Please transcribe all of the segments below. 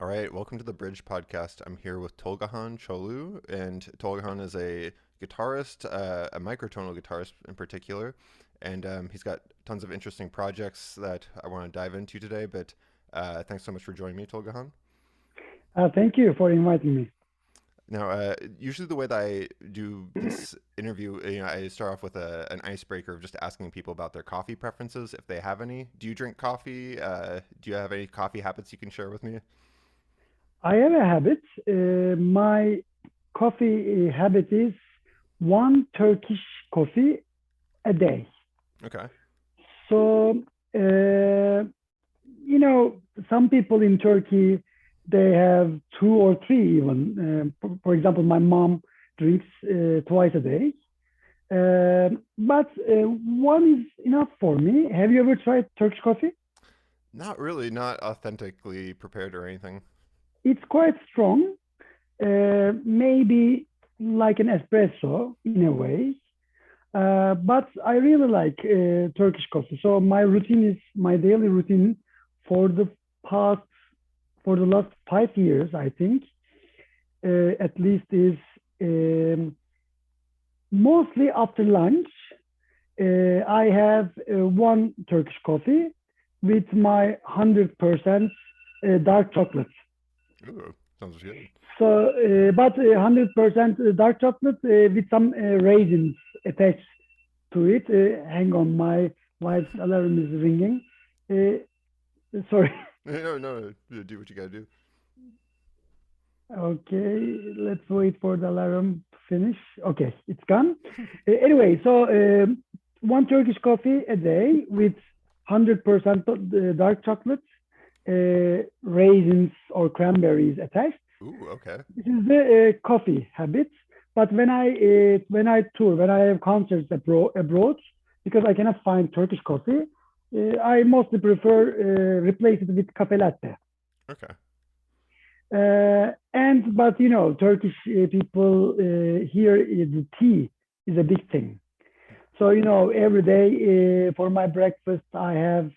All right, welcome to the Bridge podcast. I'm here with Tolgahan Çogulu, and Tolgahan is a guitarist, a microtonal guitarist in particular, and he's got tons of interesting projects that I want to dive into today. But thanks so much for joining me, Tolgahan. Thank you for inviting me. Now, usually the way that I do this interview, I start off with an icebreaker of just asking people about their coffee preferences, if they have any. Do you drink coffee? Do you have any coffee habits you can share with me? I have a habit. My coffee habit is one Turkish coffee a day. Okay. So, some people in Turkey, they have two or three even. For example, my mom drinks twice a day. But one is enough for me. Have you ever tried Turkish coffee? Not really, not authentically prepared or anything. It's quite strong, maybe like an espresso in a way. But I really like Turkish coffee. So my daily routine for the past, for the last 5 years, I think, at least is mostly after lunch. I have one Turkish coffee with my 100% dark chocolate. Ooh, sounds good. So, but 100% dark chocolate with some raisins attached to it. Hang on, my wife's alarm is ringing. Sorry. No, no, do what you gotta do. Okay, let's wait for the alarm to finish. Okay, it's gone. Anyway, so one Turkish coffee a day with 100% dark chocolate, raisins or cranberries attached. Ooh, okay. This is the coffee habit. But when I tour, when I have concerts abroad, because I cannot find Turkish coffee, I mostly prefer replace it with cafe latte. Okay. And but Turkish people here the tea is a big thing. So every day for my breakfast I have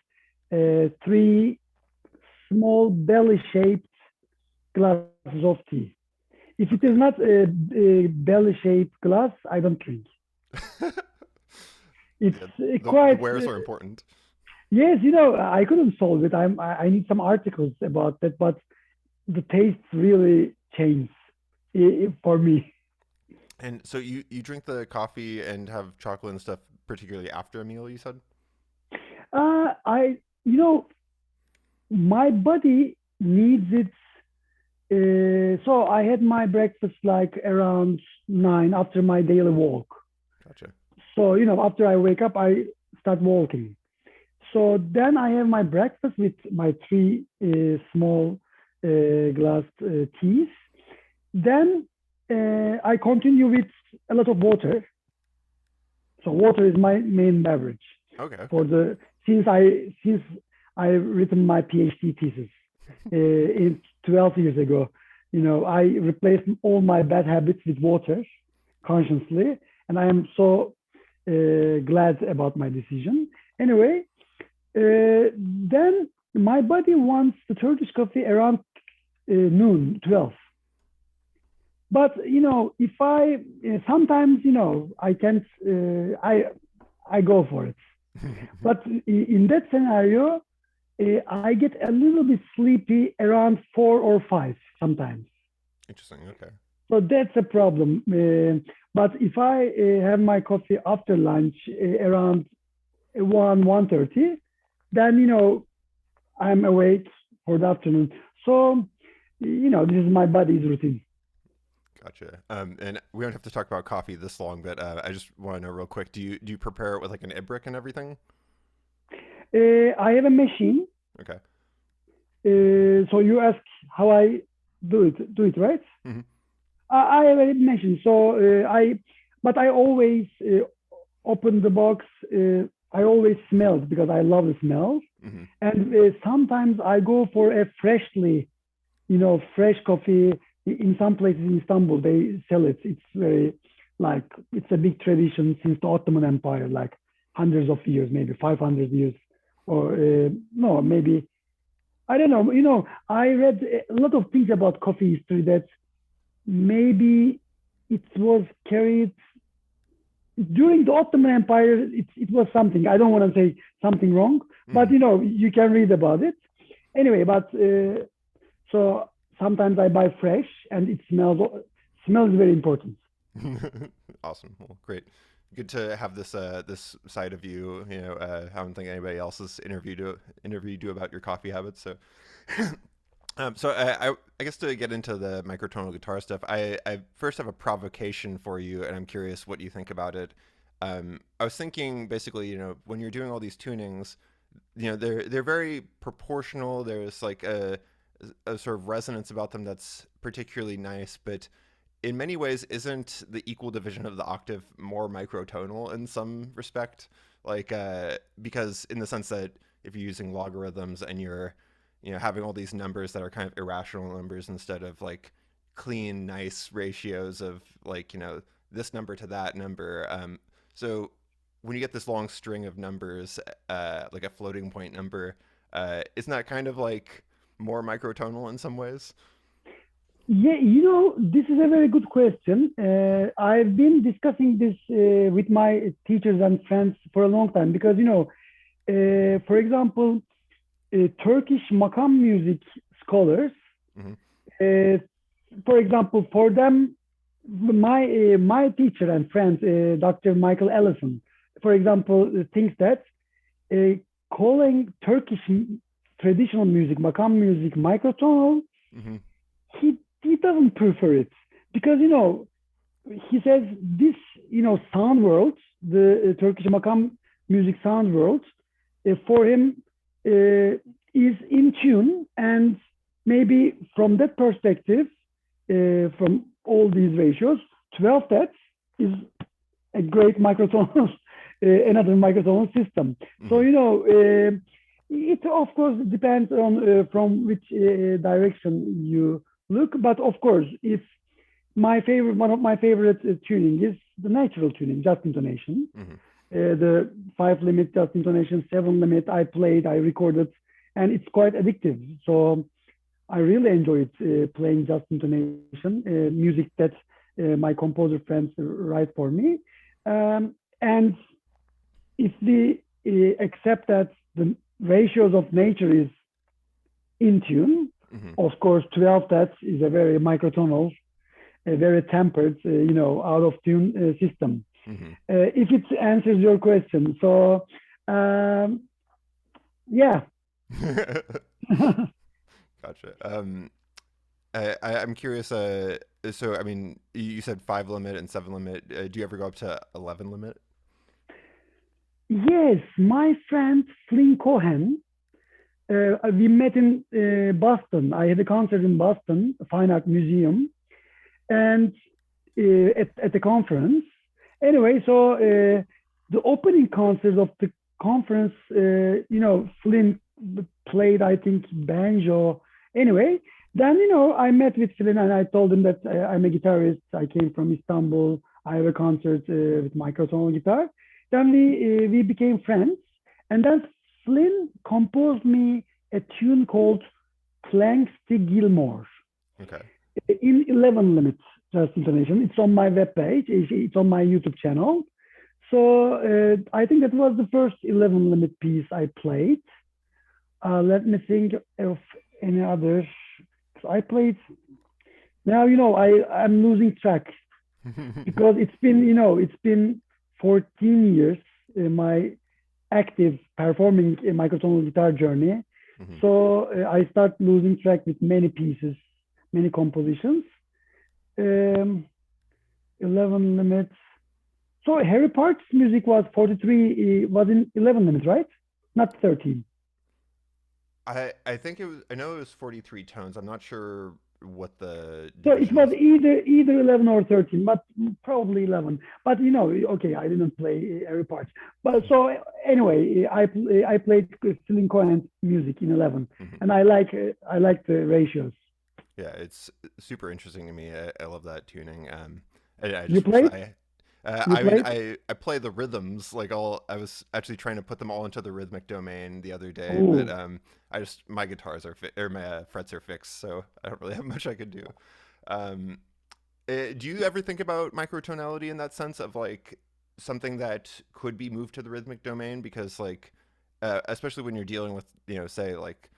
three small belly-shaped glasses of tea. If it is Okay. not a belly-shaped glass, I don't drink. It's Yeah, the quite wares are important. yes. I couldn't solve it. I need some articles about that, but the taste really changed for me. And so you drink the coffee and have chocolate and stuff, particularly after a meal, you said? I my body needs it. So I had my breakfast like around 9 after my daily walk. Gotcha. So after I wake up, I start walking. So then I have my breakfast with my three small glass teas. Then I continue with a lot of water. So water is my main beverage Okay, for okay. the since I written my PhD thesis in 12 years ago. I replaced all my bad habits with water consciously, and I am so glad about my decision. Anyway, then my body wants the Turkish coffee around noon, 12. But if I sometimes I can't I go for it. But in that scenario, I get a little bit sleepy around 4 or 5 sometimes. Interesting. Okay. So that's a problem. But if I have my coffee after lunch around 1:30, then I'm awake for the afternoon. So this is my body's routine. Gotcha. And we don't have to talk about coffee this long, but I just want to know real quick. Do you prepare it with like an ibrick and everything? I have a machine. Okay. So you ask how I do it, right? Hmm. I have a machine. So but I always open the box. I always smell it because I love the smell. Hmm. And sometimes I go for a fresh coffee. In some places in Istanbul, they sell it. It's very like it's a big tradition since the Ottoman Empire, like hundreds of years, maybe 500 years, or no, maybe I don't know. I read a lot of things about coffee history that maybe it was carried during the Ottoman Empire. It was something. I don't want to say something wrong, but Hmm. you can read about it anyway. But so sometimes I buy fresh, and it smells very important. Awesome. Well, great. Good to have this side of you. I don't think anybody else has interviewed you about your coffee habits. So, I guess to get into the microtonal guitar stuff, I first have a provocation for you, and I'm curious what you think about it. I was thinking basically, when you're doing all these tunings, they're very proportional. There's like a sort of resonance about them that's particularly nice, but in many ways, isn't the equal division of the octave more microtonal in some respect? Like, because in the sense that if you're using logarithms and you're, having all these numbers that are kind of irrational numbers instead of like clean, nice ratios of like, this number to that number. So when you get this long string of numbers, like a floating point number, isn't that kind of like more microtonal in some ways? Yeah, this is a very good question. I've been discussing this with my teachers and friends for a long time because, for example, Turkish makam music scholars, Hmm. uh, for example, for them, my teacher and friend, Dr. Michael Ellison, for example, thinks that uh, calling Turkish traditional music, makam music, microtonal, Hmm. he doesn't prefer it because he says this sound world, the Turkish makam music sound world, for him is in tune, and maybe from that perspective, from all these ratios, 12 thats is a great microtonal, another microtonal system. So Hmm. it of course depends on from which direction you look, but of course, if one of my favorite tuning is the natural tuning, just intonation. Hmm. The five limit just intonation, seven limit I played, I recorded, and it's quite addictive. So I really enjoyed playing just intonation, music that my composer friends write for me. And if we accept that the ratios of nature is in tune, Hmm. of course, 12 thats is a very microtonal, a very tempered, out of tune system. Hmm. If it answers your question, so um, yeah. Gotcha. I'm curious. So I mean, you said five limit and seven limit. Do you ever go up to 11 limit? Yes, my friend Flynn Cohen, we met in Boston. I had a concert in Boston, Fine Art Museum, and at the conference. Anyway, so the opening concert of the conference, Flynn played, I think, banjo. Anyway, then I met with Flynn and I told him that I'm a guitarist. I came from Istanbul. I have a concert with microtonal guitar. Then we became friends, and then Flynn composed me a tune called Planks to Gilmore Okay. in 11 limits just intonation. It's on my webpage. It's on my YouTube channel. So I think that was the first 11 limit piece I played. Let me think of any others. I played. Now I'm losing track because it's been 14 years my active performing microtonal guitar journey. Hmm. So I start losing track with many pieces, many compositions. Um, 11 limits. So Harry Park's music was 43, was in 11 limits, right? Not 13. I think it was. I know it was 43 tones. I'm not sure what the So it division was is. either 11 or 13, but probably 11. But okay, I didn't play Harry Park. But so anyway, I played Celine Cohen's music in 11, Hmm. and I like the ratios. Yeah, it's super interesting to me. I love that tuning. I You just wish played? You I mean, played? I play the rhythms. Like all, I was actually trying to put them all into the rhythmic domain the other day, but Oh, I just my guitars are or my frets are fixed, so I don't really have much I could do. Um, do you ever think about microtonality in that sense of like something that could be moved to the rhythmic domain? Because like, especially when you're dealing with say like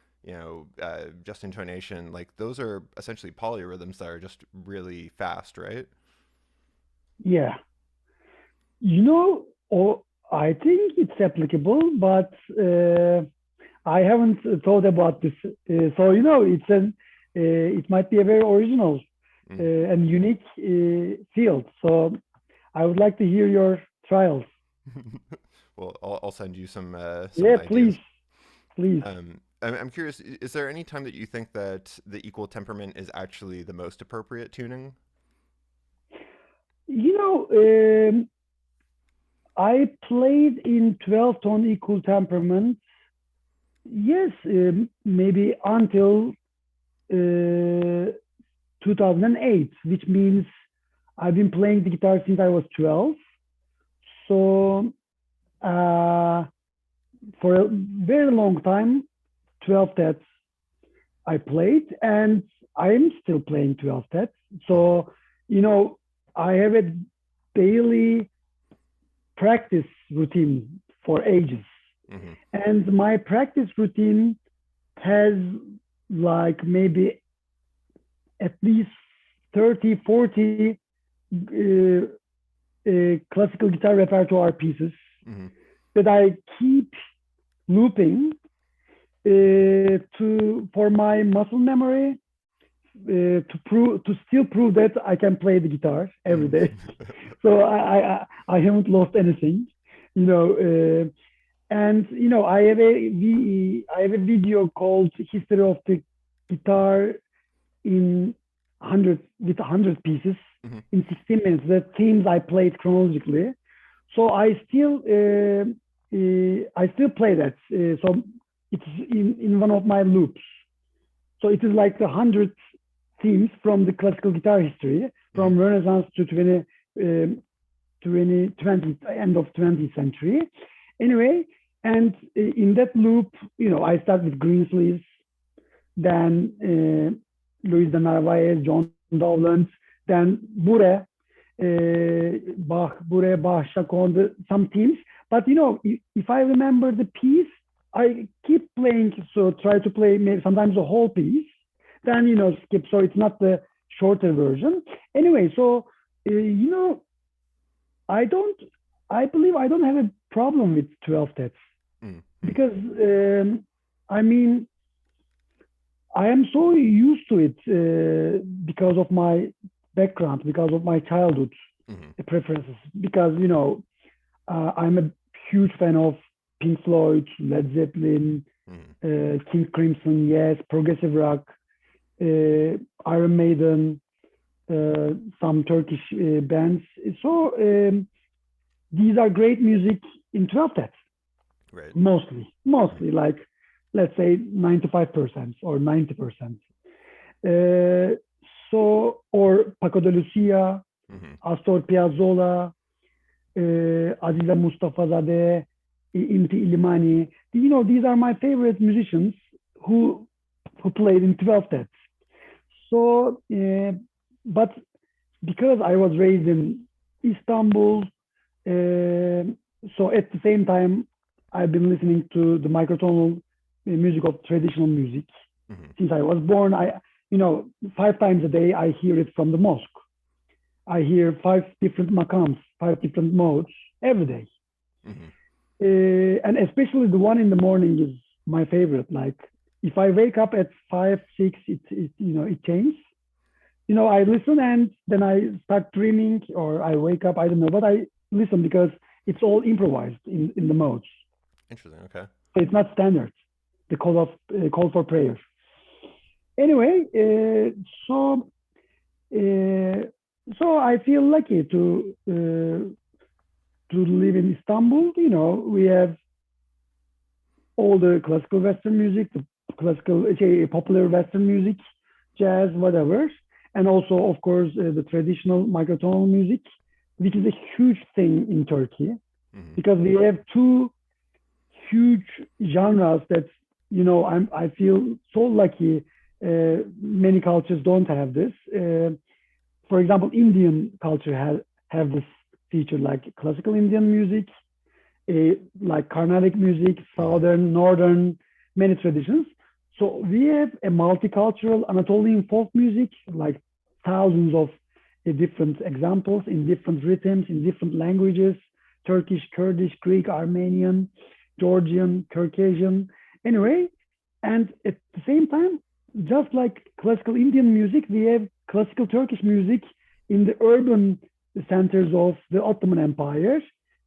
just intonation, like those are essentially polyrhythms that are just really fast, right? yeah. You know, or I think it's applicable, but I haven't thought about this. So it might be a very original Mm. and unique field. So I would like to hear your trials. Well, I'll send you some Yeah, please, ideas. please. I'm curious. Is there any time that you think that the equal temperament is actually the most appropriate tuning? You know, I played in 12 tone equal temperament. Yes, maybe until 2008, which means I've been playing the guitar since I was 12. So uh, for a very long time, 12 tets I played, and I'm still playing 12 tets. Hmm. So, you know, I have a daily practice routine for ages. Hmm. And my practice routine has like maybe at least 30, 40 classical guitar repertoire pieces Hmm. that I keep looping to for my muscle memory to still prove that I can play the guitar every Hmm. day. So I haven't lost anything, you know. And I have a video called "History of the Guitar" in 100 pieces Hmm. in 16 minutes. The themes I played chronologically. So I still play that. So it's in one of my loops. So it is like the 100 themes from the classical guitar history, Hmm. from Renaissance to 20, end of 20th century. Anyway, and in that loop, I start with Greensleeves, then Luis de Narvaez, John Dowland, then Bure, Bach, Chaconne, some themes. But if I remember the piece, I keep playing. So try to play maybe sometimes the whole piece, then skip. So it's not the shorter version. Anyway, so I don't. I believe I don't have a problem with 12 tets Hmm. because I mean I am so used to it because of my background, because of my childhood Hmm. preferences. Because I'm a huge fan of Pink Floyd, Led Zeppelin, Hmm. King Crimson, yes, progressive rock, Iron Maiden, some Turkish bands. So these are great music in 12 tets, Right. Hmm. mostly like let's say 95% or 90%. Uh, so, or Paco de Lucia, Hmm. Astor Piazzolla, Aziza Mustafazadeh, Inti Illimani. These are my favorite musicians who who played in 12 tets. So, but because I was raised in Istanbul, so at the same time, I've been listening to the microtonal music of traditional music Hmm. since I was born. 5 times a day I hear it from the mosque. I hear five different makams, five different modes every day. Hmm. And especially the one in the morning is my favorite. Like if I wake up at 5, 6, it changes. I listen and then I start dreaming or I wake up. I don't know, but I listen because it's all improvised in the modes. Interesting. Okay. So it's not standard. The call for prayer. Anyway, so uh, so I feel lucky to live in Istanbul. We have all the classical Western music, the classical, popular Western music, jazz, whatever, and also, of course, the traditional microtonal music. which is a huge thing in Turkey Hmm. because we have two huge genres that I feel so lucky. Many cultures don't have this. For example, Indian culture has have this feature like classical Indian music, like Carnatic music, Hmm. southern, northern, many traditions. So we have a multicultural Anatolian folk music, like thousands of different examples in different rhythms, in different languages: Turkish, Kurdish, Greek, Armenian, Georgian, Caucasian. Anyway, and at the same time, just like classical Indian music, we have classical Turkish music in the urban centers of the Ottoman Empire,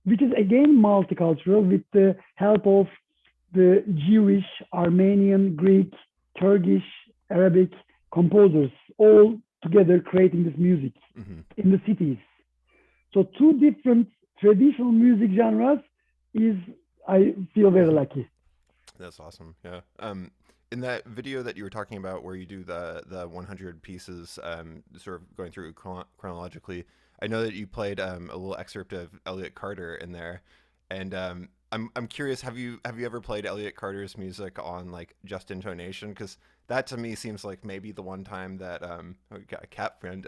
which is again multicultural with the help of the Jewish, Armenian, Greek, Turkish, Arabic composers all together creating this music Hmm. in the cities. So two different traditional music genres is I feel very Hmm. lucky. That's awesome. Yeah. In that video that you were talking about, where you do the 100 pieces, sort of going through chronologically, I know that you played a little excerpt of Elliot Carter in there, and I'm curious. Have you ever played Elliot Carter's music on like just intonation? Because that to me seems like maybe the one time that oh, we got a cat friend.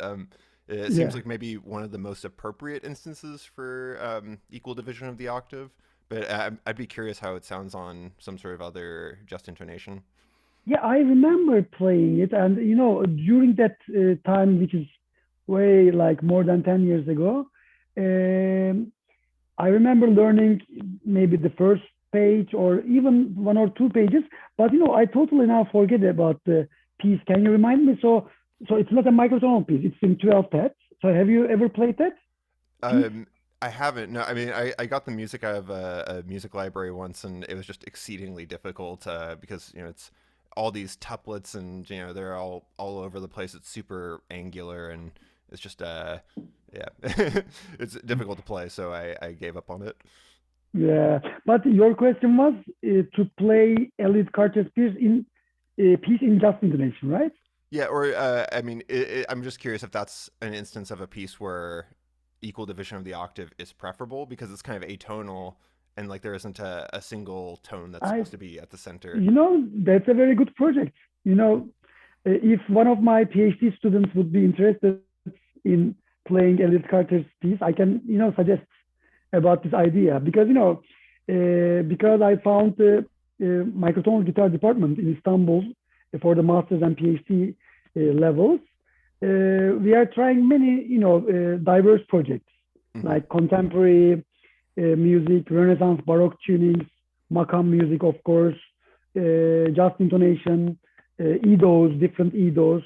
It seems Yeah. like maybe one of the most appropriate instances for equal division of the octave. But I'd be curious how it sounds on some sort of other just intonation. Yeah, I remember playing it, and during that time, which is way like more than 10 years ago, um, I remember learning maybe the first page or even one or two pages. But I totally now forget about the piece. Can you remind me? So it's not a microtonal piece; it's in 12 pads. So have you ever played that piece? Um, I haven't. No, I mean, I got the music out of a music library once, and it was just exceedingly difficult because it's all these tuplets, and they're all over the place. It's super angular, and it's just yeah, it's difficult to play. So I gave up on it. Yeah, but your question was to play Elliot Carter's piece in just intonation, right? Yeah, or I mean, I'm just curious if that's an instance of a piece where equal division of the octave is preferable because it's kind of atonal and like there isn't a single tone that's I, supposed to be at the center. that's a very good project. If one of my PhD students would be interested in playing Elliot Carter's piece, I can, suggest about this idea because I found the microtonal guitar department in Istanbul for the masters and PhD levels. We are trying many, diverse projects Hmm. like contemporary music, Renaissance, Baroque tunings, makam music, of course, just intonation, EDOs, different EDOs.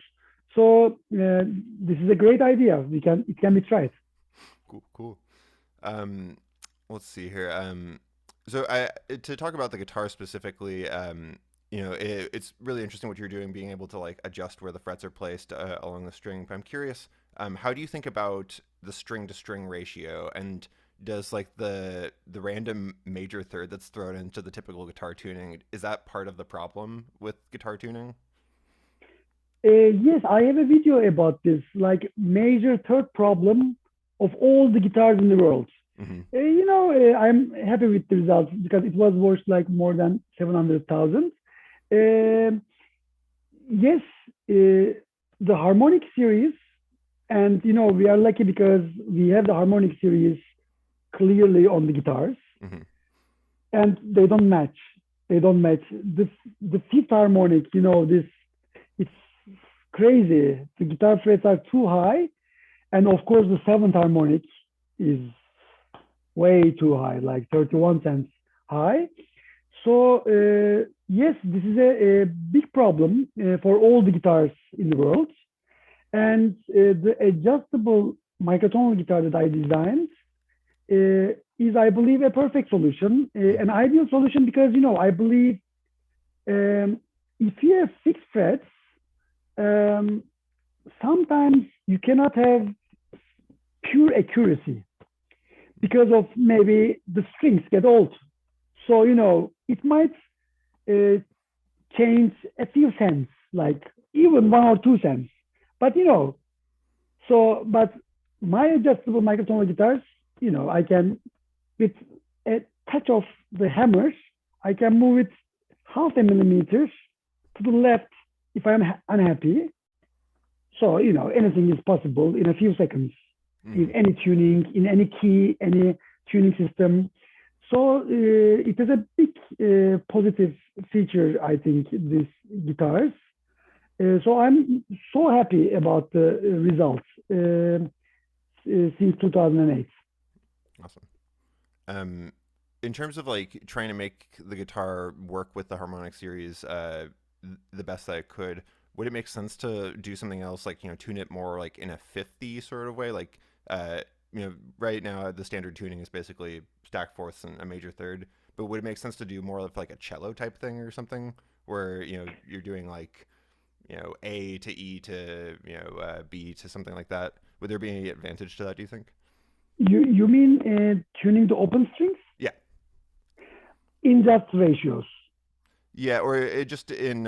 So this is a great idea. It can be tried. Cool, cool. Um, let's see here. So I to talk about the guitar specifically, it's really interesting what you're doing, being able to like adjust where the frets are placed along the string. But I'm curious, how do you think about the string to string ratio, and does like the random major third that's thrown into the typical guitar tuning, is that part of the problem with guitar tuning? Yes, I have a video about this, like major third problem of all the guitars in the world. Hmm. I'm happy with the results because it was worth like more than 700,000. Um yes, the Harmonic Series, and we are lucky because we have the Harmonic Series clearly on the guitars, Hmm. and they don't match. They don't match. The fifth harmonic, this it's crazy. The guitar frets are too high, and of course the seventh harmonic is way too high, like 31 cents high. So yes, this is a big problem for all the guitars in the world. And the adjustable microtonal guitar that I designed is, I believe, a perfect solution, an Hmm. ideal solution because I believe um, if you have fixed frets, um, sometimes you cannot have pure accuracy because of maybe the strings get old. So it might uh, change a few cents, like even 1 or 2 cents. But but my adjustable microtonal guitars, I can, with a touch of the hammers, I can move it half a millimeter to the left if I'm unhappy. So, anything is possible in a few seconds in Mm. any tuning, in any key, any tuning system. So it is a big positive feature, I think, these guitars. So I'm so happy about the results since 2008. Awesome. Um, in terms of like trying to make the guitar work with the harmonic series the best that it could, would it make sense to do something else, like tune it more like in a 50 sort of way? Like uh, right now the standard tuning is basically stacked fourths and a major third, but would it make sense to do more of like a cello type thing or something, where you're doing like A to E to B to something like that? Would there be any advantage to that, do you think? You mean tuning the open strings Yeah. in just ratios? Yeah, or it just in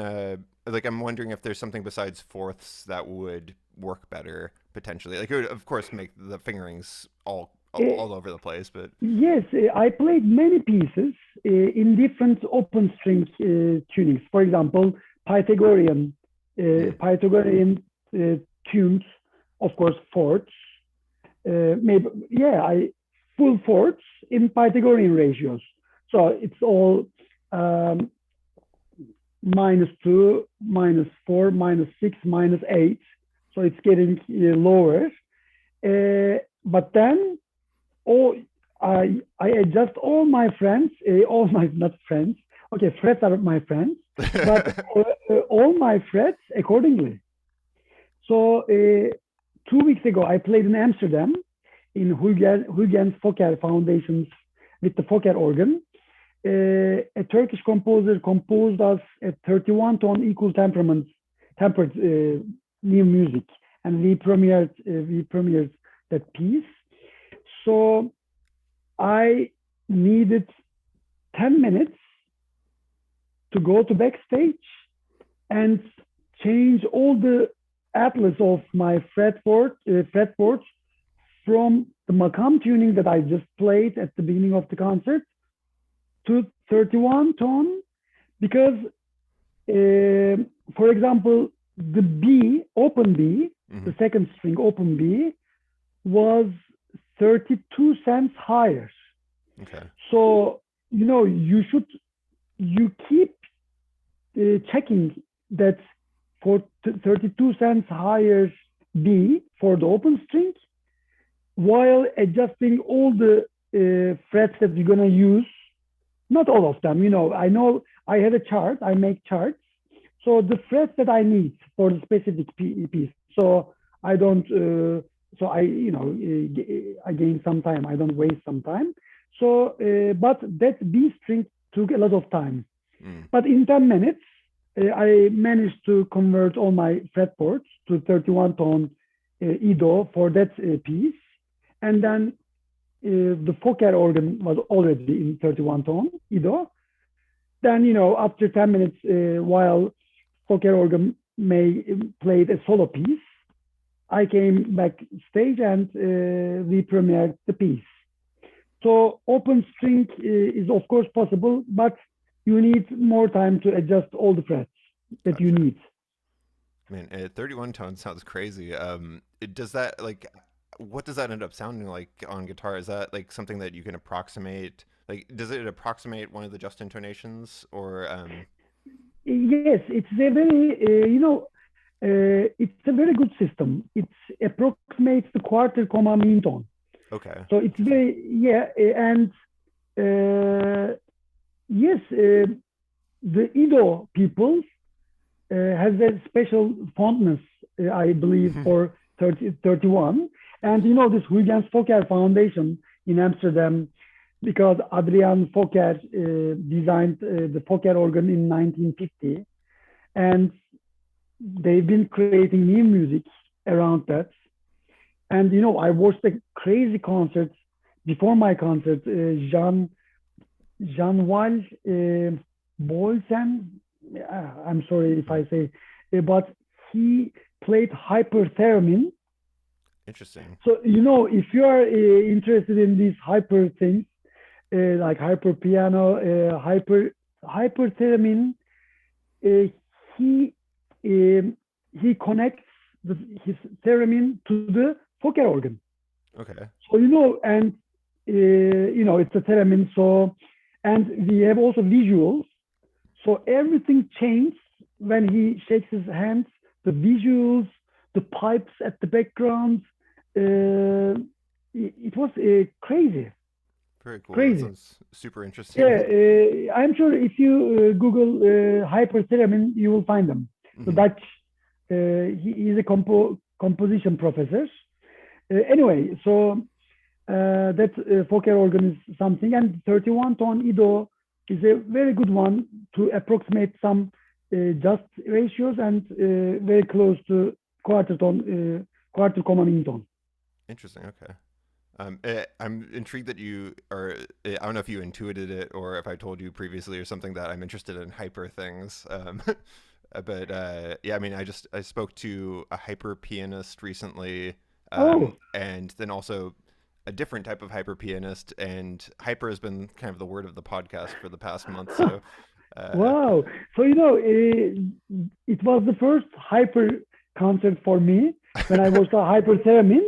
like I'm wondering if there's something besides fourths that would work better potentially. Like it would of course make the fingerings Uh, all over the place, but yes, I played many pieces in different open string tunings. For example, Pythagorean, mm, Pythagorean tunes, of course, fourths. Maybe I full fourths in Pythagorean ratios. So it's all um, -2, -4, -6, -8. So it's getting lower. But then all I adjust all my friends, all my not friends. Okay, frets are my friends, but all my frets accordingly. So 2 weeks ago, I played in Amsterdam in Huygens Fokker Foundations with the Fokker organ. A Turkish composer composed us a 31 tone equal tempered new music, and we premiered that piece. So I needed 10 minutes to go to backstage and change all the atlas of my fretboards from the Makam tuning that I just played at the beginning of the concert to 31 tone because, for example, the B, open B, hmm the second string open B, was 32 cents higher. okay, So, you keep checking that for 32 cents higher B for the open string while adjusting all the frets that you're going to use. Not all of them, I know I have a chart, I make charts. So the frets that I need for the specific piece. So I don't, so I gain some time. I don't waste some time. So, but that B string took a lot of time. mm, But in 10 minutes, I managed to convert all my fretboards to 31 tone Edo for that piece. And then the Fokker organ was already in 31 tone Edo. Then, after 10 minutes, while Fokker organ played a solo piece, I came backstage and we premiered the piece. So open string is of course possible, but you need more time to adjust all the frets that you gotcha. need. Man, 31 tone sounds crazy. Does that like what does that end up sounding like on guitar? Is that like something that you can approximate? Like, does it approximate one of the just intonations, or Yes, it's a very, it's a very good system. It approximates the quarter comma mean tone. okay, So it's interesting. very, yeah, and uh, yes, the Ido people has a special fondness, I believe, for 31. And this Huygens Fokker Foundation in Amsterdam, because Adrian Fokker designed the Fokker organ in 1950. And they've been creating new music around that. And, I watched a crazy concert before my concert, Jean Wall Bolsen. I'm sorry if I say, but he played hypertheremin Interesting. So, if you are interested in these hyper things, like hyper piano, hyper theremin, uh, he he connects his theremin to the Fokker organ. Okay. So, and it's a theremin. So, and we have also visuals. So everything changes when he shakes his hands. The visuals, the pipes at the background. It was crazy, Very cool. That crazy. sounds super interesting. Yeah, I'm sure if you Google hypertheremin, you will find them. The Hmm. Dutch, he is a composition professor. Anyway, so that Fokker organ is something, and 31 tone Ido is a very good one to approximate some just ratios and very close to quarter tone, quarter comma mean tone. Interesting. Okay. I'm intrigued that you are. I don't know if you intuited it or if I told you previously or something that I'm interested in hyper things. But yeah, I mean, I spoke to a hyper pianist recently, Oh, and then also a different type of hyper pianist. And hyper has been kind of the word of the podcast for the past month. So, uh, wow! So it was the first hyper concert for me when I was a hypertheremin,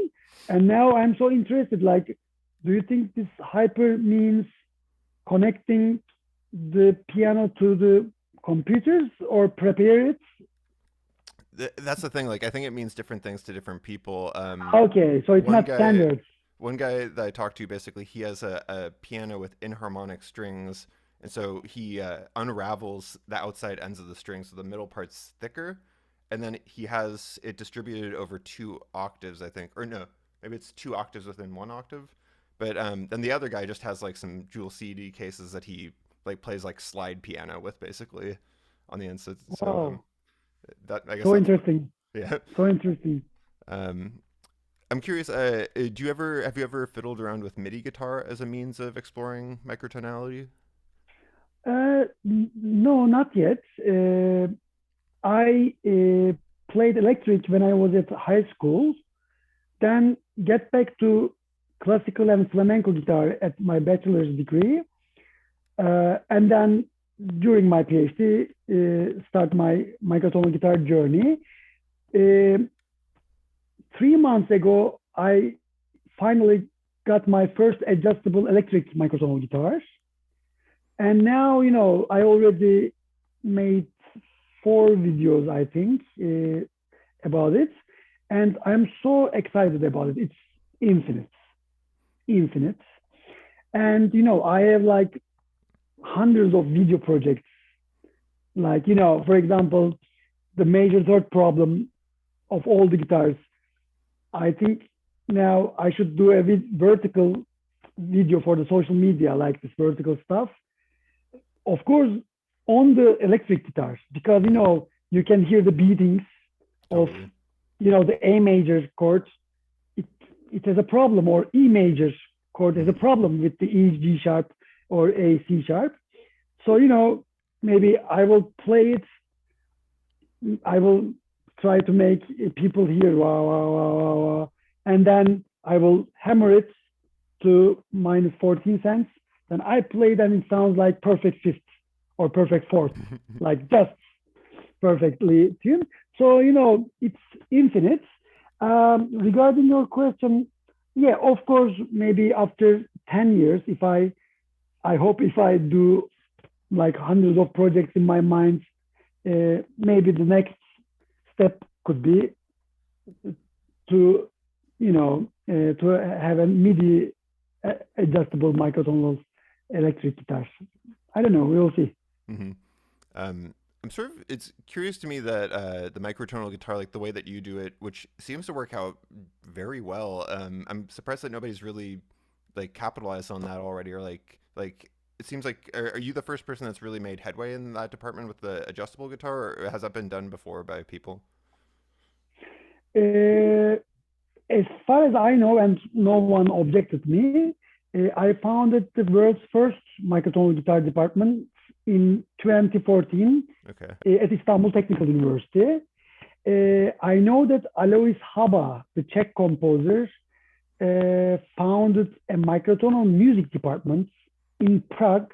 and now I'm so interested. Like, do you think this hyper means connecting the piano to the computers or prepare it? that's the thing. Like, I think it means different things to different people. Okay, so it's One not guy standards. one guy that I talked to basically he has a piano with inharmonic strings, and so he unravels the outside ends of the string, so the middle part's thicker, and then he has it distributed over 2 octaves, I think, or no, maybe it's 2 octaves within 1 octave. But then the other guy just has like some Jewel CD cases that he like plays like slide piano with basically on the inside. So Wow, that I guess so that's what interesting. yeah. So interesting. Um, I'm curious. Do you ever have you ever fiddled around with MIDI guitar as a means of exploring microtonality? No, not yet. I played electric when I was at high school, then get back to classical and flamenco guitar at my bachelor's degree, and then during my PhD, start my microtonal guitar journey. Uh, 3 months ago, I finally got my first adjustable electric microtonal guitars, and now I already made 4 videos, I think, about it, and I'm so excited about it. It's infinite, infinite. And I have like hundreds of video projects. Like for example, the major third problem of all the guitars. I think now I should do a vertical video for the social media, like this vertical stuff. Of course, on the electric guitars, because Hmm. you can hear the beatings of Totally. the A major chord. It it has a problem, or E major chord has a Hmm. problem with the E G sharp or A C sharp. So maybe I will play it. I will try to make people hear wow wow wow wow wow, and then I will hammer it to minus 14 cents. Then I play, then it sounds like perfect fifth or perfect fourth, like just perfectly tuned. So it's infinite. Regarding your question, yeah, of course, maybe after 10 years, if I hope if I do like hundreds of projects in my mind, maybe the next step could be to to have a MIDI adjustable microtonal electric guitars. I don't know. We'll see. Hmm. I'm sort of. It's curious to me that the microtonal guitar, like the way that you do it, which seems to work out very well. I'm surprised that nobody's really like capitalized on that already, or like it seems like. Are you the first person that's really made headway in that department with the adjustable guitar, or has that been done before by people? Uh, as far as I know, and no one objected me, I founded the world's first microtonal guitar department in 2014 Okay. at Istanbul Technical University. I know that Alois Haba, the Czech composer, founded a microtonal music department in Prague,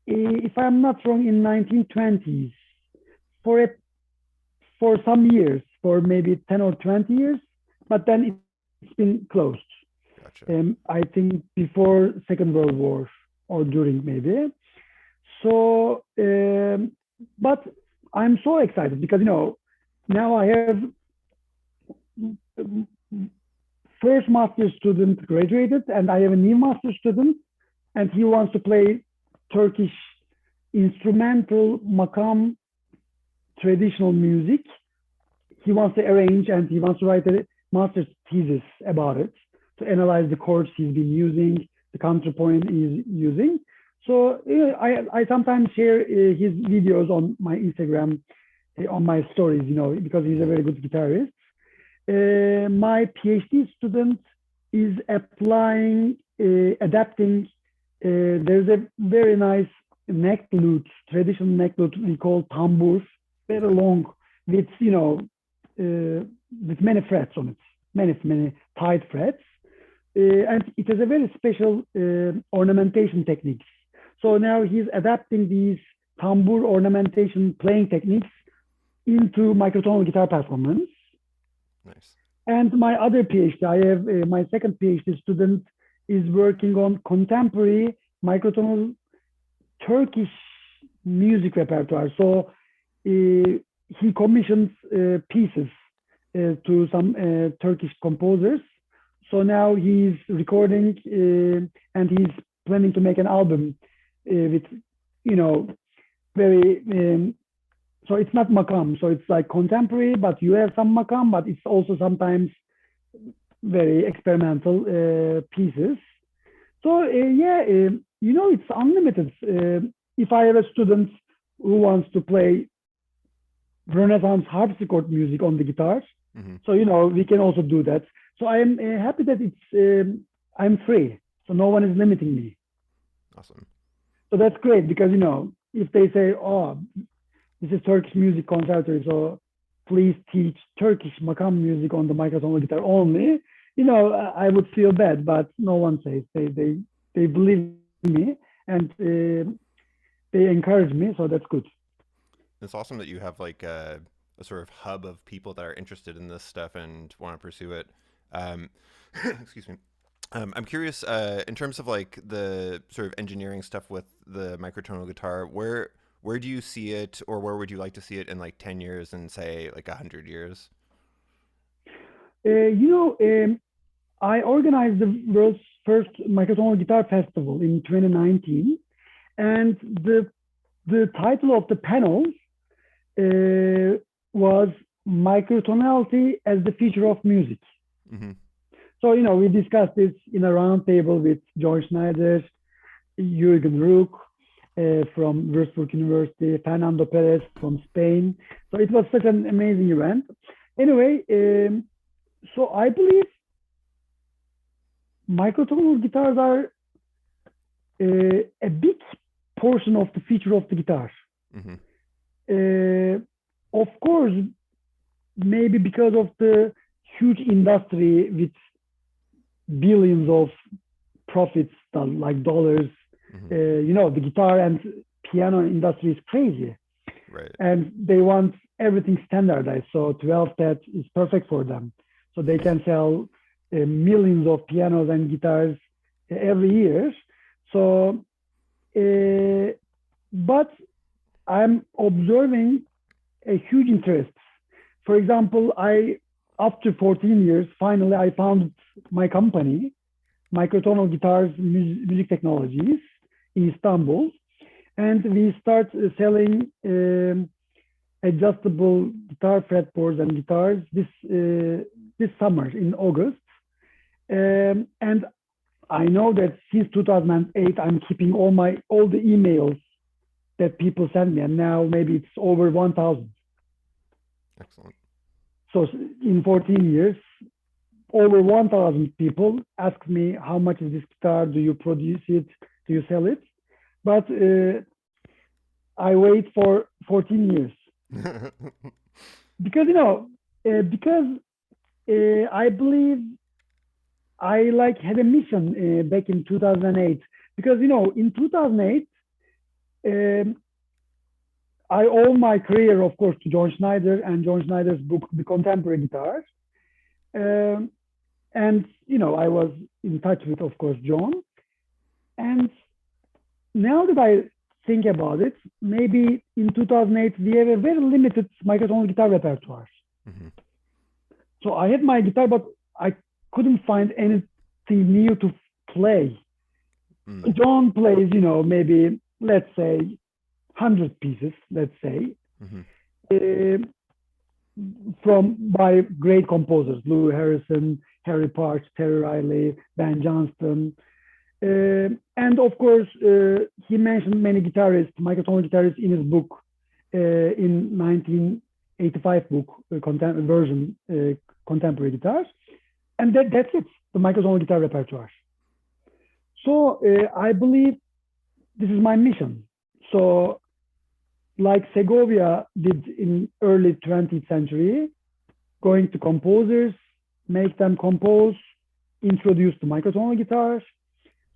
if I'm not wrong, in 1920s for a, for some years, for maybe 10 or 20 years, but then it's been closed. Gotcha. I think before Second World War or during maybe. So, but I'm so excited because now I have first master student graduated, and I have a new master student, and he wants to play Turkish instrumental makam traditional music. He wants to arrange and he wants to write a master's thesis about it to analyze the chords he's been using, the counterpoint he's using. So I sometimes share his videos on my Instagram, on my stories, because he's a very good guitarist. My PhD student is applying, adapting. There's a very nice neck lute, traditional neck lute we call tambur, very long, with with many frets on it, many tight frets, and it has a very special ornamentation techniques. So now he's adapting these tambur ornamentation playing techniques into microtonal guitar performance. Nice. And my other PhD, I have my second PhD student is working on contemporary microtonal Turkish music repertoire. So he commissions pieces to some Turkish composers. So now he's recording and he's planning to make an album with, very, so it's not makam. So it's like contemporary, but you have some makam, but it's also sometimes very experimental pieces. So it's unlimited. If I have a student who wants to play Renaissance harpsichord music on the guitar, so we can also do that. So I am happy that it's I'm free, so no one is limiting me. Awesome. So that's great because if they say, "Oh, this is Turkish music conservatory, so please teach Turkish makam music on the microtonal guitar only," I would feel bad, but no one says. They believe me and they encourage me, so that's good. It's awesome that you have like a sort of hub of people that are interested in this stuff and want to pursue it. Um, excuse me. I'm curious, in terms of like the sort of engineering stuff with the microtonal guitar, where do you see it, or where would you like to see it in like 10 years and say like 100 years? I organized the world's first microtonal guitar festival in 2019, and the title of the panel was Microtonality as the Future of Music. Mm-hmm. So, we discussed this in a roundtable with John Schneider, Jürgen Rook from Würzburg University, Fernando Perez from Spain. So it was such an amazing event. Anyway, so I believe microtonal guitars are a big portion of the feature of the guitar. Mm-hmm. Of course, maybe because of the huge industry with billions of profits, like dollars, Mm-hmm. the guitar and piano industry is crazy. Right. And they want everything standardized. So 12 tet is perfect for them. So they can sell millions of pianos and guitars every year. So, but I'm observing a huge interest. For example, after 14 years, finally I found my company, Microtonal Guitars Music Technologies in Istanbul, and we start selling adjustable guitar fretboards and guitars this summer in August. And I know that since 2008, I'm keeping all the emails that people send me, and now maybe it's over 1,000. Excellent. So in 14 years, over 1,000 people ask me, how much is this guitar? Do you produce it? Do you sell it? But I wait for 14 years. because I believe I like had a mission back in 2008 because in 2008 um, I owe my career, of course, to John Schneider and John Schneider's book, The Contemporary Guitar. Um, and I was in touch with, of course, John. And now that I think about it, maybe in 2008 we have a very limited microtonal guitar repertoire. Mm-hmm. So I had my guitar, but I couldn't find anything new to play. Mm. John plays, maybe let's say 100 pieces, let's say, Mm-hmm. uh, from by great composers, Lou Harrison, Harry Parch, Terry Riley, Ben Johnston. And of course, he mentioned many guitarists, microtonal guitarists in his book, in 1985 book, version, Contemporary Guitars. And that's it, the microtonal guitar repertoire. So I believe this is my mission. So like Segovia did in early 20th century, going to composers, make them compose, introduce the microtonal guitars.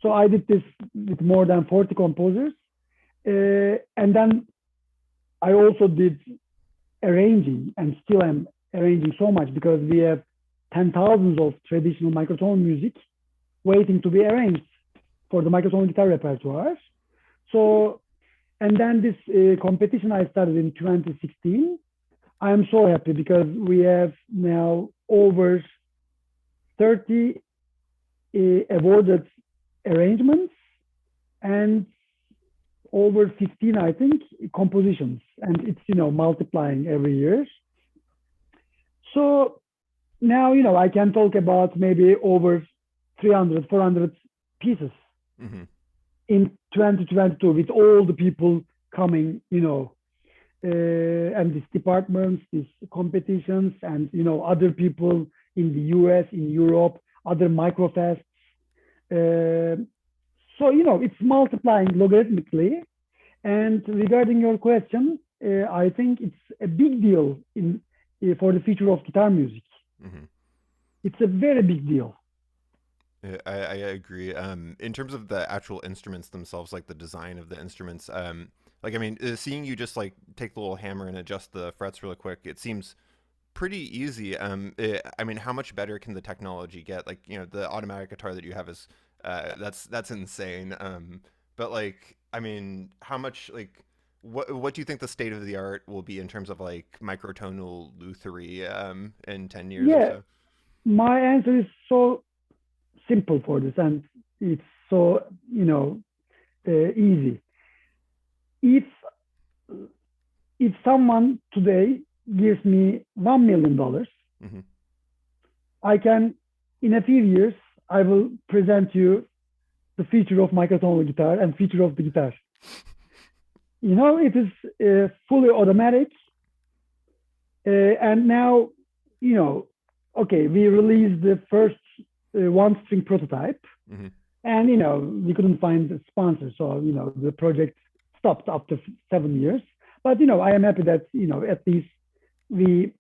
So I did this with more than 40 composers. And then I also did arranging, and still am arranging so much because we have 10,000s of traditional microtonal music waiting to be arranged for the microtonal guitar repertoire. So, and then this competition I started in 2016. I am so happy because we have now over 30 awarded arrangements and over 15, I think, compositions. And it's, multiplying every year. So now, I can talk about maybe over 300, 400 pieces. Mm-hmm. In 2022 with all the people coming, and these departments, these competitions, and, other people in the US, in Europe, other microfests. So, it's multiplying logarithmically. And regarding your question, I think it's a big deal for the future of guitar music. Mm-hmm. It's a very big deal. I agree. In terms of the actual instruments themselves, like the design of the instruments, seeing you just like take the little hammer and adjust the frets really quick, it seems pretty easy. How much better can the technology get? Like, the automatic guitar that you have is that's insane. But how much what do you think the state of the art will be in terms of like microtonal luthery in 10 years or so? My answer is so simple for this, and it's so easy. If someone today gives me $1 million, mm-hmm. I can, in a few years, I will present you the feature of microtonal guitar and feature of the guitar. It is fully automatic, and now okay, we released the first one string prototype, mm-hmm. and we couldn't find a sponsor, so the project stopped after 7 years. But I am happy that at least we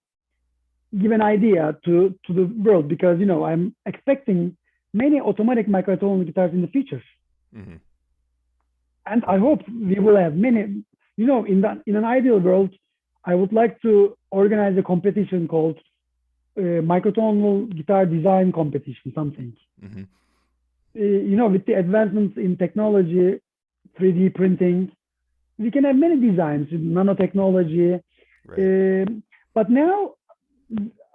give an idea to the world, because I'm expecting many automatic microtonal guitars in the future, mm-hmm. and I hope we will have many. In an ideal world, I would like to organize a competition called microtonal guitar design competition, something. Mm-hmm. With the advancements in technology, 3D printing, we can have many designs with nanotechnology. Right. But now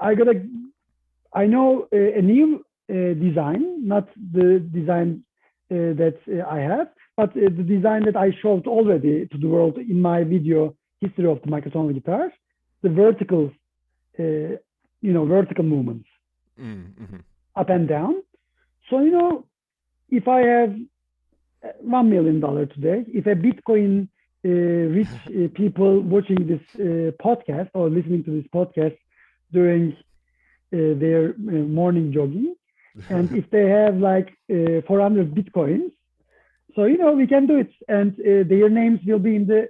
I know a new design, not the design that I have, but the design that I showed already to the world in my video, History of the Microtonal Guitars, the vertical vertical movements, mm-hmm. up and down. So, if I have $1 million today, if a Bitcoin rich people watching this podcast or listening to this podcast during their morning jogging, and if they have 400 Bitcoins, so, we can do it. And their names will be in the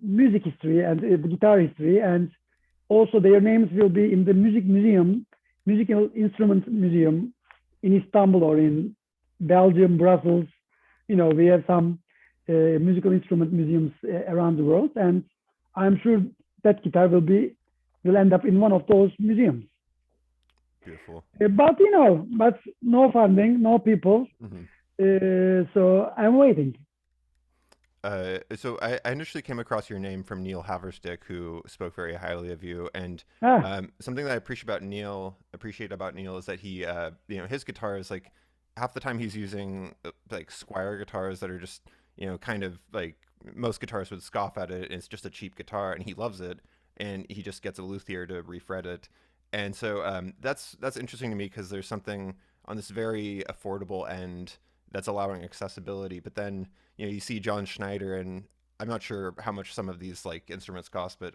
music history and the guitar history, and also their names will be in the musical instrument museum in Istanbul or in Belgium, Brussels. We have some musical instrument museums around the world, and I'm sure that guitar will end up in one of those museums. Beautiful. But no funding, no people. So I'm waiting. So I initially came across your name from Neil Haverstick, who spoke very highly of you, and Ah, something that I appreciate about Neil is that he, his guitar is like half the time he's using like Squire guitars that are just, kind of like most guitarists would scoff at it. And it's just a cheap guitar, and he loves it, and he just gets a luthier to refret it, and so that's interesting to me because there's something on this very affordable end that's allowing accessibility, but then you see John Schneider, and I'm not sure how much some of these like instruments cost, but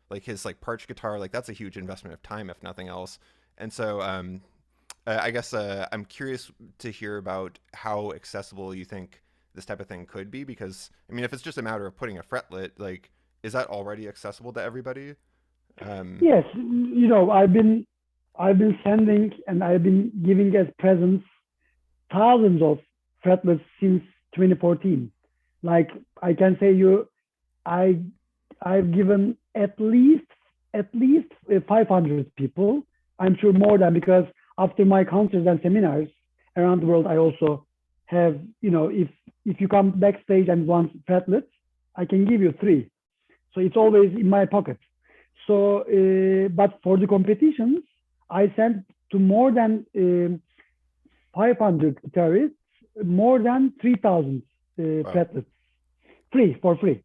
like his like Parch guitar, like that's a huge investment of time, if nothing else. And so I guess I'm curious to hear about how accessible you think this type of thing could be, because I mean, if it's just a matter of putting a fretlet, like is that already accessible to everybody? Um, yes, I've been sending and I've been giving as presents thousands of fretless since 2014. Like I can say I I've given at least 500 people. I'm sure more than, because after my concerts and seminars around the world, I also have, if you come backstage and want fretlets, I can give you three. So it's always in my pocket. So, but for the competitions, I sent to more than 500 guitarists, more than 3,000 wow. fretlets, free for free.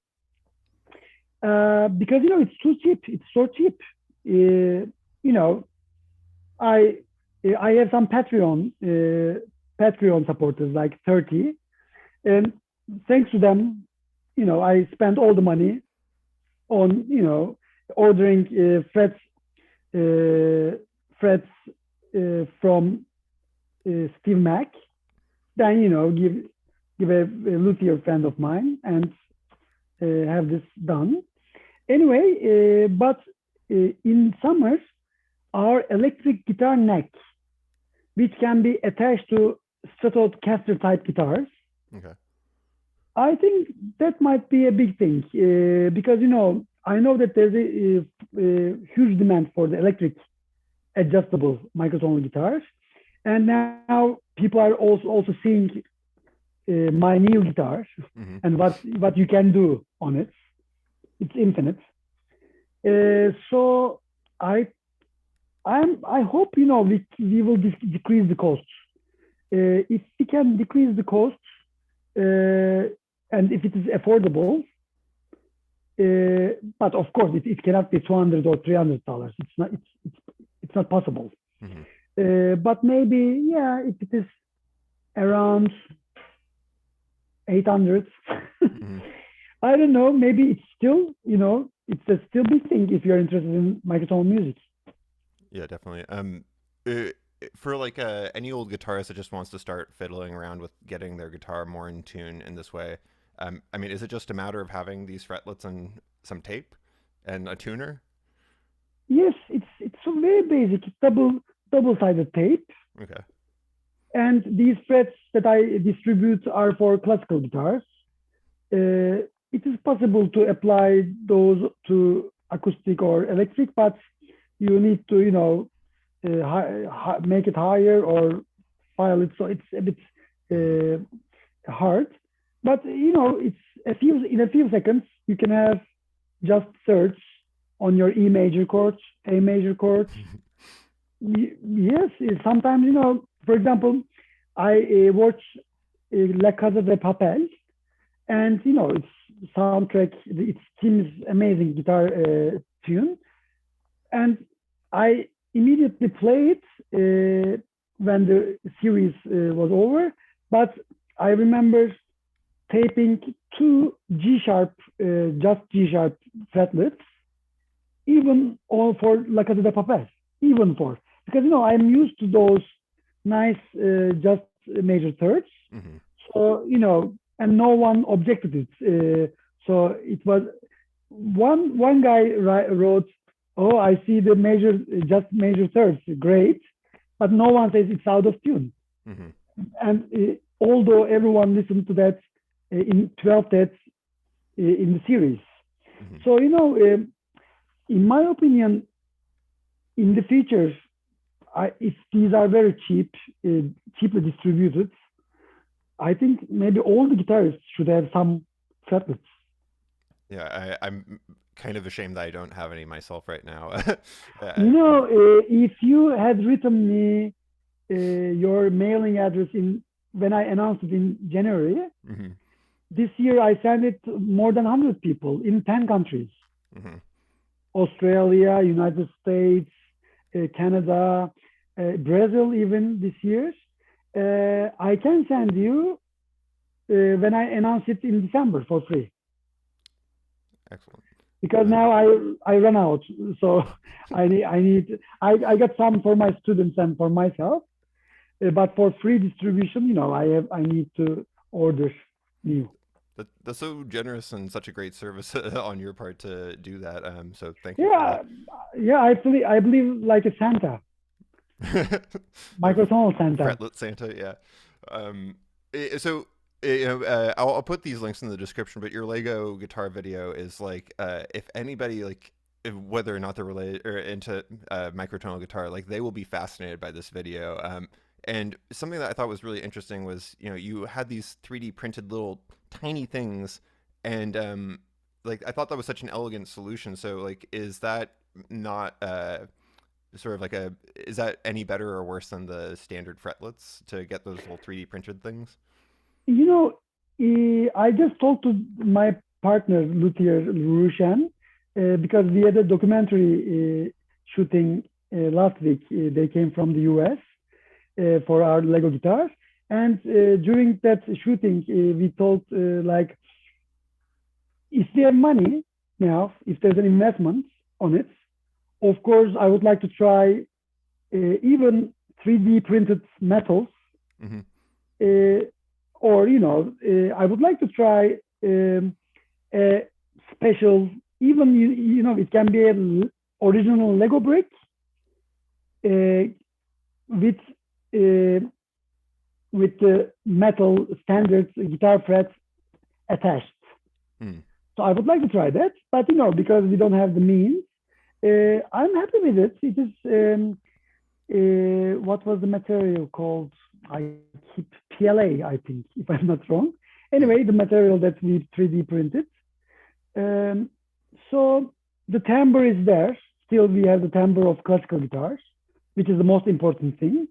Because it's too cheap. It's so cheap. You know, I I have some Patreon supporters, like 30, and thanks to them, I spent all the money on ordering uh, frets from Steve Mack. Then give a luthier friend of mine and have this done. Anyway, but in summers, our electric guitar neck, which can be attached to Stratocaster type guitars, Okay. I think that might be a big thing, because I know that there's a huge demand for the electric adjustable microtonal guitars, and now people are also seeing my new guitar Mm-hmm. and what you can do on it. It's infinite. So I I hope we will decrease the costs. If we can decrease the costs, and if it is affordable, but of course it cannot be $200 or $300. It's not possible. Mm-hmm. But maybe, yeah, if it is around 800, Mm-hmm. I don't know. Maybe it's still it's a still big thing if you're interested in microtonal music. Yeah, definitely. Uh, for like any old guitarist that just wants to start fiddling around with getting their guitar more in tune in this way, I mean, is it just a matter of having these fretlets and some tape and a tuner? Yes, it's so very basic. It's double-sided tape, Okay. and these frets that I distribute are for classical guitars. It is possible to apply those to acoustic or electric, but you need to make it higher or file it, so it's a bit Mm-hmm. hard. But it's in a few seconds you can have just search on your E major chords, A major chords. Yes, sometimes For example, I watch La Casa de Papel, and it's soundtrack. It's Tim's amazing guitar tune, and I immediately play it when the series was over. But I remember taping two G sharp, just G sharp fretlets, even all for La Casa de Papel, even for, because I'm used to those nice just major thirds. Mm-hmm. So and no one objected it. So it was one guy wrote, Oh, I see the major, just major thirds, great, but no one says it's out of tune. Mm-hmm. And although everyone listened to that in 12 that's in the series. Mm-hmm. So, in my opinion, in the future, if these are very cheaply distributed, I think maybe all the guitarists should have some fretlets. Yeah, I'm kind of ashamed that I don't have any myself right now. If you had written me your mailing address in when I announced it in January, Mm-hmm. this year I sent it to more than 100 people in 10 countries. Mm-hmm. Australia, United States, Canada, Brazil, even this year. I can send you when I announce it in December for free. Excellent. Because now I run out, so I got some for my students and for myself, but for free distribution, I need to order new. That's so generous and such a great service on your part to do that. So thank you for Yeah, that. yeah. I believe like a Santa, A microtonal Santa. fretlet Santa, yeah. So I'll put these links in the description. But your Lego guitar video is like, if anybody like, whether or not they're related or into microtonal guitar, like they will be fascinated by this video. And something that I thought was really interesting was, you had these 3D printed little tiny things, and like I thought that was such an elegant solution. So like, is that not sort of like is that any better or worse than the standard fretlets to get those little 3D printed things? You know, I just talked to my partner Luthier Rushan because we had a documentary shooting last week. They came from the US for our Lego guitars, and during that shooting, we told like, if they have money now, if there's an investment on it, of course, I would like to try even 3D printed metals, Mm-hmm. uh, or I would like to try a special, even it can be an original Lego brick with uh, with the metal standard guitar frets attached. Mm. So I would like to try that, but because we don't have the means, I'm happy with it. It is what was the material called? I keep PLA, I think, if I'm not wrong. Mm. Anyway, the material that we 3D printed. Um, so the timbre is there. Still, we have the timbre of classical guitars, which is the most important thing.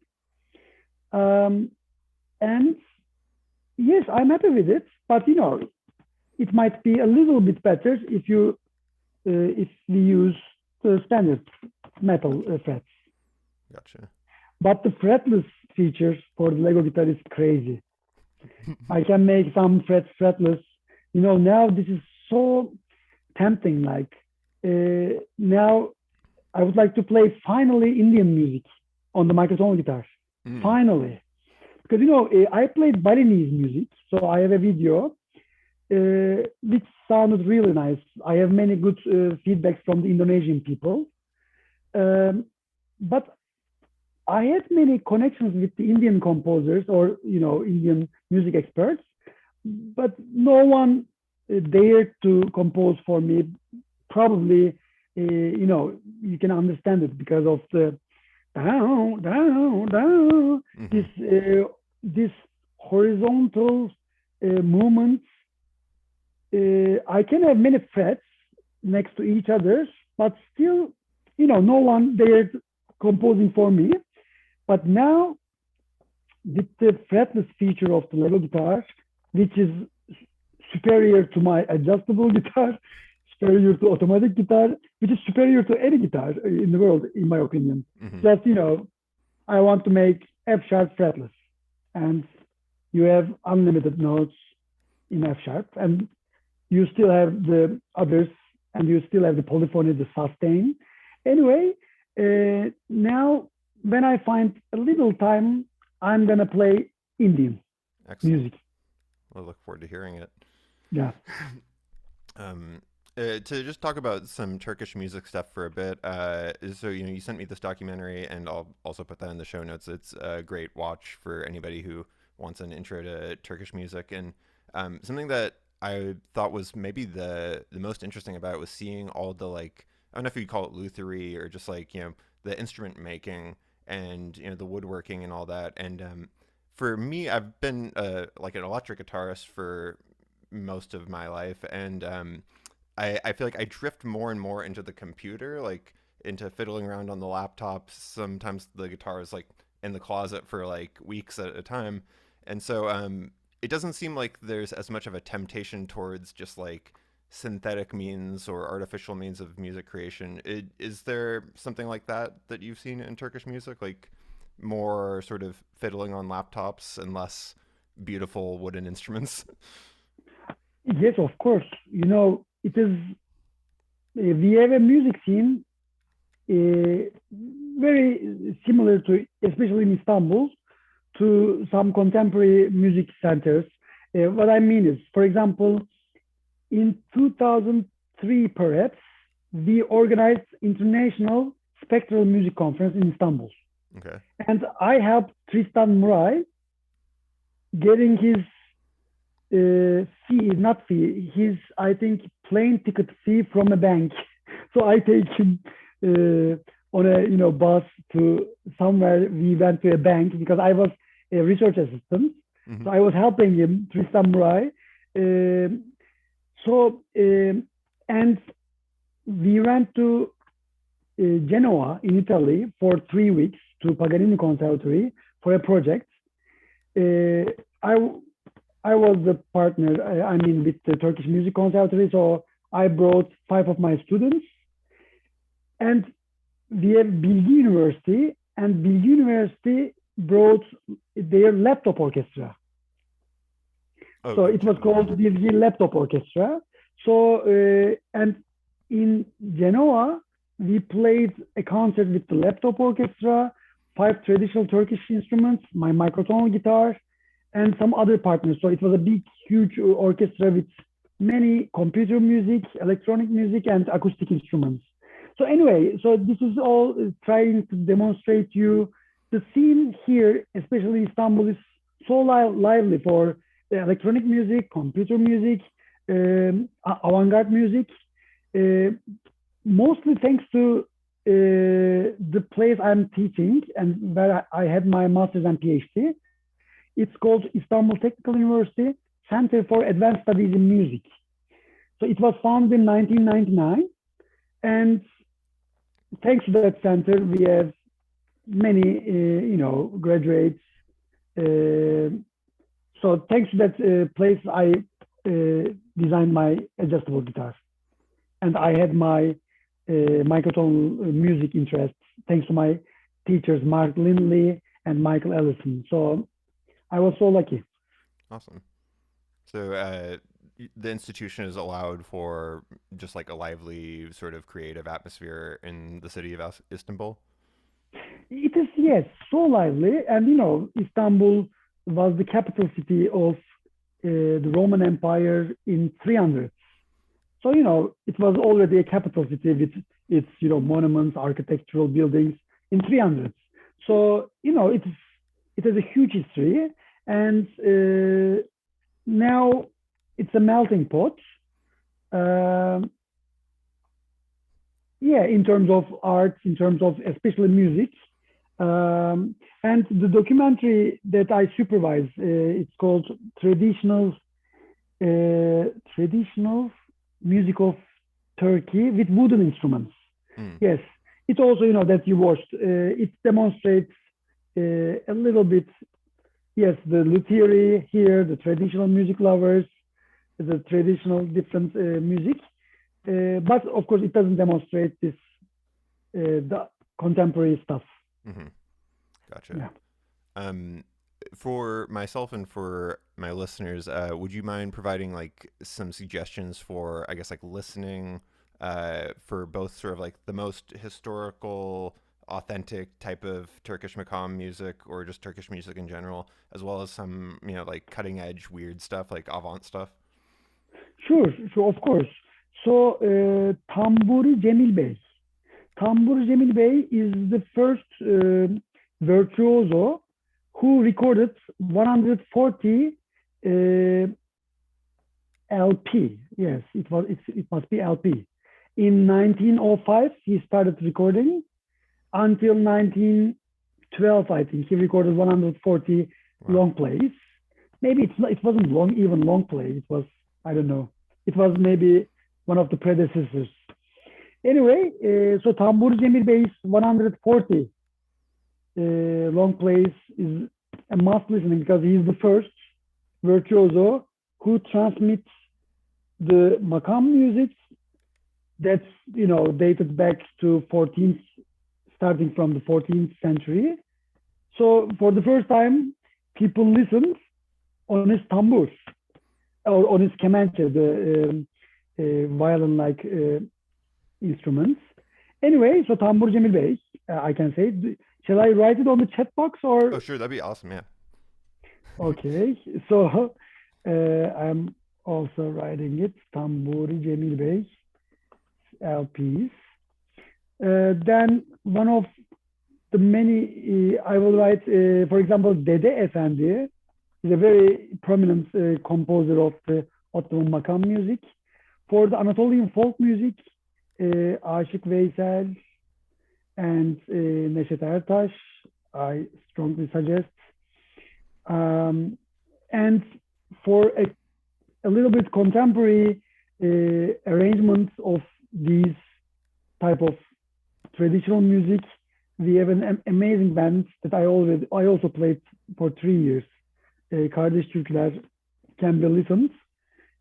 Um, and yes, I'm happy with it. But it might be a little bit better if we use the standard metal frets. Gotcha. But the fretless features for the Lego guitar is crazy. I can make some frets fretless. Now this is so tempting. Like now, I would like to play finally Indian music on the microtonal guitar. Mm. Finally, because I played Balinese music, so I have a video which sounded really nice. I have many good feedbacks from the Indonesian people, but I had many connections with the Indian composers or Indian music experts, but no one dared to compose for me. Probably, you can understand it because of the down, down, down. This horizontal movements. I can have many frets next to each other, but still, no one dared composing for me. But now, with the fretless feature of the Lego guitar, which is superior to my adjustable guitar, superior to automatic guitar, which is superior to any guitar in the world, in my opinion. Mm-hmm. Just, I want to make F sharp fretless. And you have unlimited notes in F sharp. And you still have the others, and you still have the polyphony, the sustain. Anyway, now when I find a little time, I'm gonna play Indian Excellent. music. I look forward to hearing it. Yeah. Um, To just talk about some Turkish music stuff for a bit. So you sent me this documentary, and I'll also put that in the show notes. It's a great watch for anybody who wants an intro to Turkish music. And something that I thought was maybe the most interesting about it was seeing all the like, I don't know if you'd call it lutherie or just like the instrument making and the woodworking and all that. And for me, I've been like an electric guitarist for most of my life, and I feel like I drift more and more into the computer, like into fiddling around on the laptop. Sometimes the guitar is like in the closet for like weeks at a time. And so it doesn't seem like there's as much of a temptation towards just like synthetic means or artificial means of music creation. Is there something like that that you've seen in Turkish music? Like more sort of fiddling on laptops and less beautiful wooden instruments? Yes, of course. It is. We have a music scene very similar to, especially in Istanbul, to some contemporary music centers. What I mean is, for example, in 2003, perhaps, we organized International Spectral Music Conference in Istanbul. Okay. And I helped Tristan Muray getting his fee, not fee, his, I think, plane ticket fee from a bank. So I take him on a bus to somewhere. We went to a bank because I was a research assistant. Mm-hmm. So I was helping him, Tristan Muray. And we went to Genoa in Italy for 3 weeks to Paganini Conservatory for a project. I I was the partner, with the Turkish Music Conservatory, so I brought 5 of my students. And we have Bilgi University, and Bilgi University brought their laptop orchestra. Oh, So it was called Bilgi Laptop Orchestra. So, and in Genoa, we played a concert with the laptop orchestra, 5 traditional Turkish instruments, my microtonal guitar, and some other partners. So it was a big, huge orchestra with many computer music, electronic music, and acoustic instruments. So anyway, so this is all trying to demonstrate you the scene here, especially Istanbul, is so lively for electronic music, computer music, avant-garde music, mostly thanks to the place I'm teaching and where I had my master's and PhD. It's called Istanbul Technical University Center for Advanced Studies in Music. So it was founded in 1999, and thanks to that center, we have many, graduates. So thanks to that place, I designed my adjustable guitar, and I had my microtonal music interests thanks to my teachers Mark Lindley and Michael Ellison. So I was so lucky. awesome. So the institution is allowed for just like a lively sort of creative atmosphere in the city of Istanbul. It is, yes, so lively. And, Istanbul was the capital city of the Roman Empire in 300. So, it was already a capital city with its, monuments, architectural buildings in 300. So, it has a huge history. And now it's a melting pot. In terms of art, in terms of especially music. And the documentary that I supervise, it's called Traditional Music of Turkey with Wooden Instruments. Mm. Yes, it also, that you watched, it demonstrates a little bit, yes, the luthiery here, the traditional music lovers, the traditional different music. But of course, it doesn't demonstrate this, the contemporary stuff. Mm-hmm. Gotcha. Yeah. For myself and for my listeners, would you mind providing like some suggestions for, I guess, like listening for both sort of like the most historical, authentic type of Turkish makam music or just Turkish music in general, as well as some, like cutting edge weird stuff like avant stuff? Sure, of course. So, Tamburi Cemil Bey. Tamburi Cemil Bey is the first virtuoso who recorded 140 LP. Yes, it must be LP. In 1905, he started recording until 1912. I think he recorded 140 Wow. long plays. Maybe it wasn't even long play. It was, I don't know. It was maybe one of the predecessors. Anyway, so Tambur Cemil Bey's 140 long plays is a must listening because he is the first virtuoso who transmits the makam music that's dated back to 14th, starting from the 14th century. So for the first time, people listened on his tambur or on his kemençe, the violin-like instruments. Anyway, so Tambur Cemil Bey, I can say. Shall I write it on the chat box or? Oh, sure, that'd be awesome. Yeah. Okay, so I'm also writing it. Tamburi Cemil Bey LPs. Then one of the many I will write, for example, Dede Efendi is a very prominent composer of the Ottoman makam music. For the Anatolian folk music, Aşık Veysel and Neşet Ertaş, I strongly suggest. And for a little bit contemporary arrangements of these type of traditional music, we have an amazing band that I also played for 3 years. Kardeş Türkler can be listened.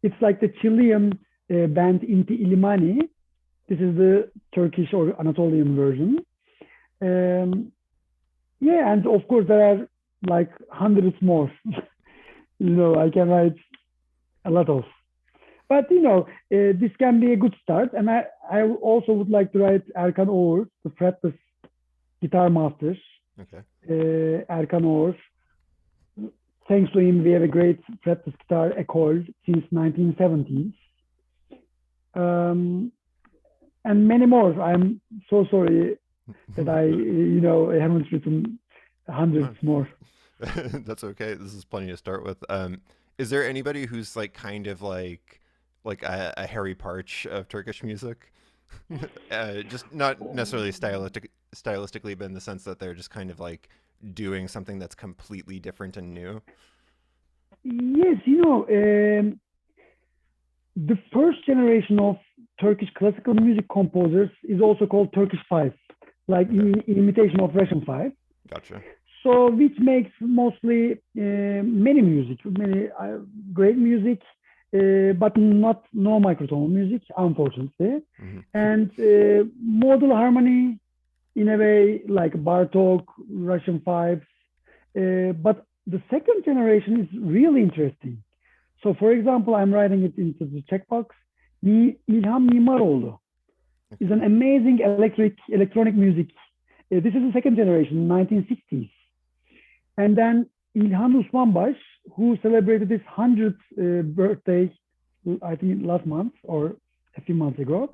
It's like the Chilean band Inti Illimani. This is the Turkish or Anatolian version. Yeah, and of course there are like hundreds more. I can write a lot of. But this can be a good start. And I also would like to write Erkan Oğur, the fretless guitar master. Okay. Erkan Oğur. Thanks to him, we have a great fretless guitar école since 1970s. And many more. I'm so sorry that I haven't written hundreds more. That's okay. This is plenty to start with. Is there anybody who's like kind of like a Harry Parch of Turkish music? Just not necessarily stylistically, but in the sense that they're just kind of like doing something that's completely different and new. Yes, the first generation of Turkish classical music composers is also called Turkish Five, like Okay. in imitation of Russian Five. Gotcha. So which makes mostly many great music, but no microtonal music, unfortunately. Hmm. And modal harmony in a way like Bartok, Russian Fives. But the second generation is really interesting. So for example, I'm writing it into the checkbox. İlham Mimaroğlu is an amazing electronic music. This is the second generation, 1960s. And then İlhan Usmanbaş, who celebrated his 100th birthday, I think last month or a few months ago.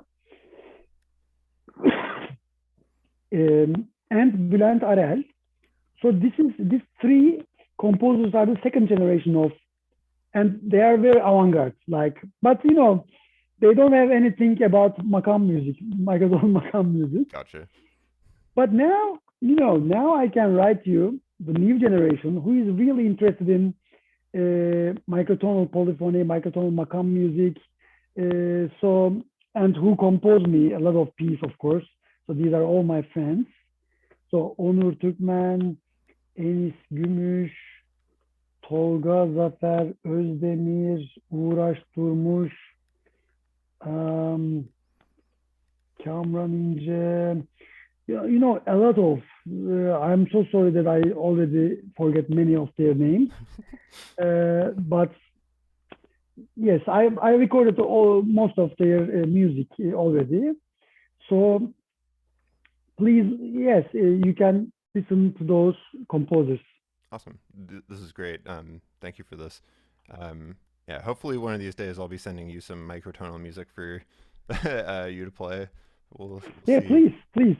And Bülent Arel. So these three composers are the second generation of, and they are very avant-garde. But they don't have anything about makam music, microtonal makam music. Gotcha. But now, now I can write you the new generation who is really interested in microtonal polyphony, microtonal makam music. And who composed me a lot of pieces, of course. So these are all my friends. So Onur Türkmen, Enis Gümüş, Tolga Zafer Özdemir, Uğraş Durmuş, Kamran İnce, a lot of. I'm so sorry that I already forget many of their names. But yes, I recorded most of their music already. So please, yes, you can listen to those composers. Awesome. This is great. Thank you for this. Yeah, hopefully one of these days I'll be sending you some microtonal music for you to play. We'll Yeah, see. please, please.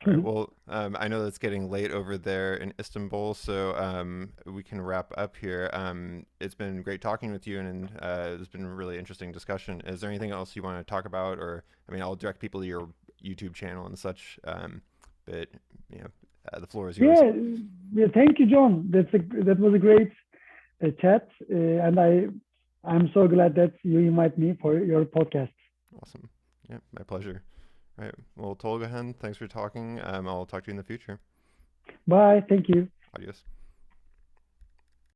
All right. Well, I know that's getting late over there in Istanbul, so we can wrap up here. It's been great talking with you, and it's been a really interesting discussion. Is there anything else you want to talk about, or I mean, I'll direct people to your YouTube channel and such. But you know, the floor is yours. Yeah, yeah. Thank you, John. That was a great chat, and I'm so glad that you invite me for your podcast. Awesome. Yeah, my pleasure. All right. Well, Tolgahan, thanks for talking. I'll talk to you in the future. Bye. Thank you. Adios.